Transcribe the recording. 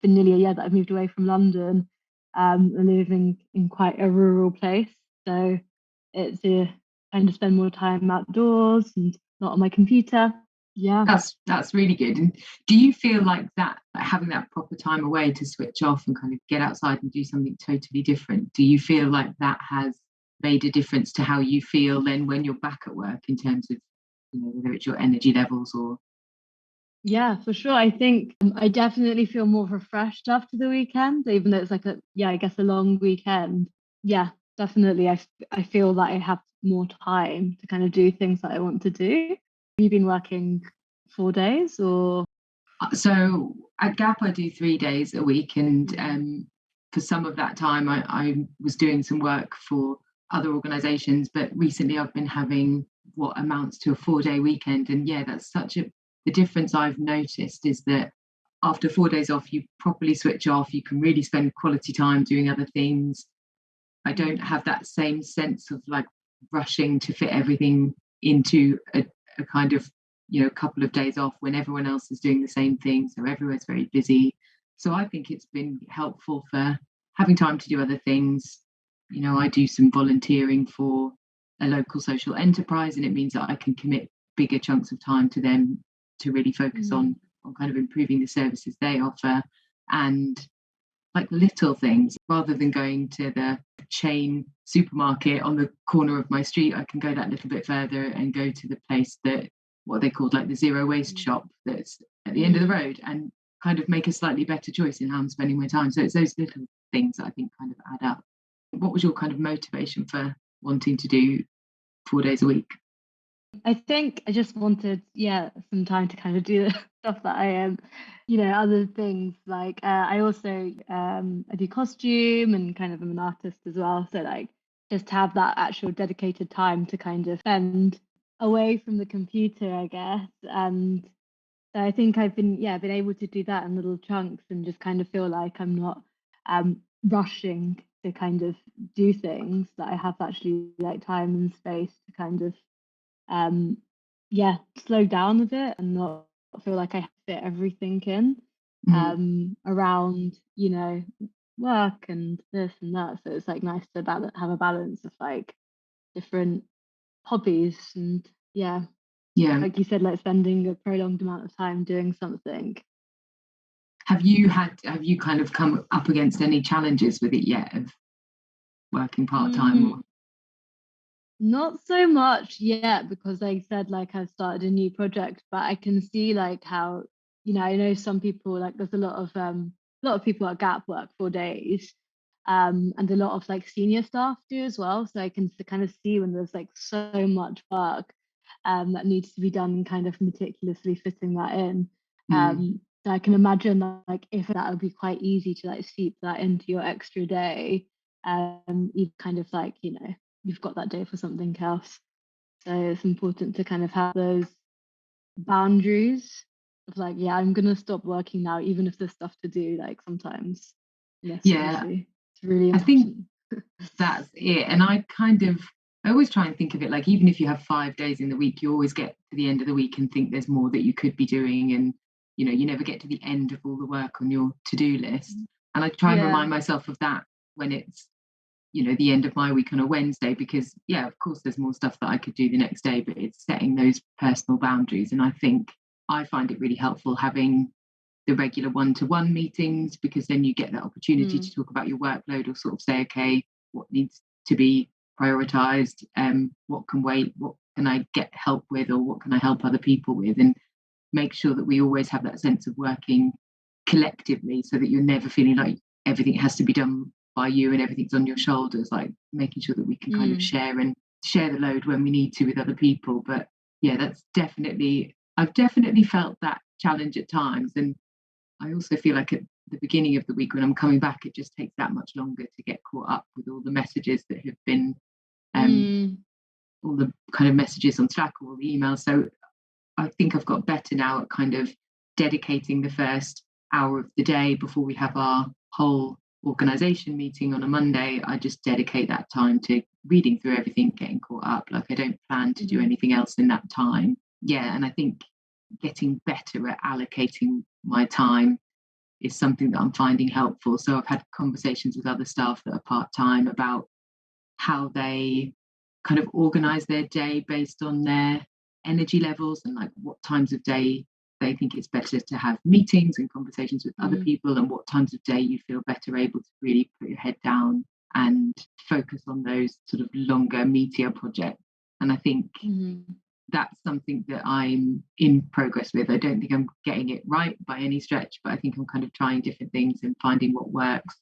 been nearly a year that I've moved away from London, and living in quite a rural place. So it's to kind of spend more time outdoors and not on my computer. Yeah. That's really good. And do you feel like that, like having that proper time away to switch off and kind of get outside and do something totally different, do you feel like that has made a difference to how you feel then when you're back at work in terms of, whether it's your energy levels or? Yeah, for sure. I think I definitely feel more refreshed after the weekend, even though it's like I guess a long weekend. Yeah, definitely. I feel that I have more time to kind of do things that I want to do. Have you been working 4 days or? So at Gap, I do 3 days a week, and Mm. for some of that time, I was doing some work for other organisations. But recently, I've been having what amounts to a 4 day weekend, and yeah, that's such a the difference I've noticed is that after 4 days off, you properly switch off. You can really spend quality time doing other things. I don't Mm. have that same sense of like rushing to fit everything into a kind of couple of days off when everyone else is doing the same thing. So everyone's very busy. So I think it's been helpful for having time to do other things. I do some volunteering for a local social enterprise, and it means that I can commit bigger chunks of time to them to really focus Mm. on kind of improving the services they offer. And like little things, rather than going to the chain supermarket on the corner of my street, I can go that little bit further and go to the place that what they called like the zero waste shop that's at the end of the Mm. road, and kind of make a slightly better choice in how I'm spending my time. So it's those little things that I think kind of add up. What was your kind of motivation for wanting to do 4 days a week? I think I just wanted, yeah, some time to kind of do the stuff that I am, other things like I also I do costume and kind of am an artist as well. So like just have that actual dedicated time to kind of spend away from the computer, I guess. And so I think been able to do that in little chunks and just kind of feel like I'm not rushing to kind of do things that I have actually like time and space to kind of um yeah, slow down a bit and not feel like I fit everything in Mm, around, work and this and that. So it's like nice to have a balance of like different hobbies and yeah, yeah. like you said, like spending a prolonged amount of time doing something. Have you kind of come up against any challenges with it yet of working part time Mm, or? not so much yet because like I said, like I've started a new project, but I can see like how, I know some people like there's a lot of people at Gap work 4 days. And a lot of like senior staff do as well. So I can kind of see when there's like so much work that needs to be done and kind of meticulously fitting that in. Mm, So I can imagine that like if that would be quite easy to like seep that into your extra day, you kind of like, you've got that day for something else. So it's important to kind of have those boundaries of like, yeah, I'm gonna stop working now, even if there's stuff to do, like sometimes. Yes, yeah, obviously. It's really I think important. that's it. And I always try and think of it like even if you have 5 days in the week, you always get to the end of the week and think there's more that you could be doing. And, you never get to the end of all the work on your to do list. And I try and Yeah. remind myself of that when it's, the end of my week on a Wednesday, because, yeah, of course, there's more stuff that I could do the next day, but it's setting those personal boundaries. And I think I find it really helpful having the regular one-to-one meetings, because then you get that opportunity Mm. to talk about your workload or sort of say, okay, what needs to be prioritized, what can wait, what can I get help with, or what can I help other people with, and make sure that we always have that sense of working collectively so that you're never feeling like everything has to be done by you and everything's on your shoulders, like making sure that we can kind of Mm. share the load when we need to with other people. But yeah, I've definitely felt that challenge at times. And I also feel like at the beginning of the week when I'm coming back, it just takes that much longer to get caught up with all the messages that have been, um, Mm. all the kind of messages on Slack or all the emails. So I think I've got better now at kind of dedicating the first hour of the day before we have our whole organization meeting on a Monday. I just dedicate that time to reading through everything, getting caught up. Like I don't plan to do Mm. anything else in that time. Yeah. And I think getting better at allocating my time is something that I'm finding helpful. So I've had conversations with other staff that are part-time about how they kind of organize their day based on their energy levels, and like what times of day they think it's better to have meetings and conversations with other Mm. people, and what times of day you feel better able to really put your head down and focus on those sort of longer, meatier projects. And I think Mhm. that's something that I'm in progress with. I don't think I'm getting it right by any stretch, but I think I'm kind of trying different things and finding what works.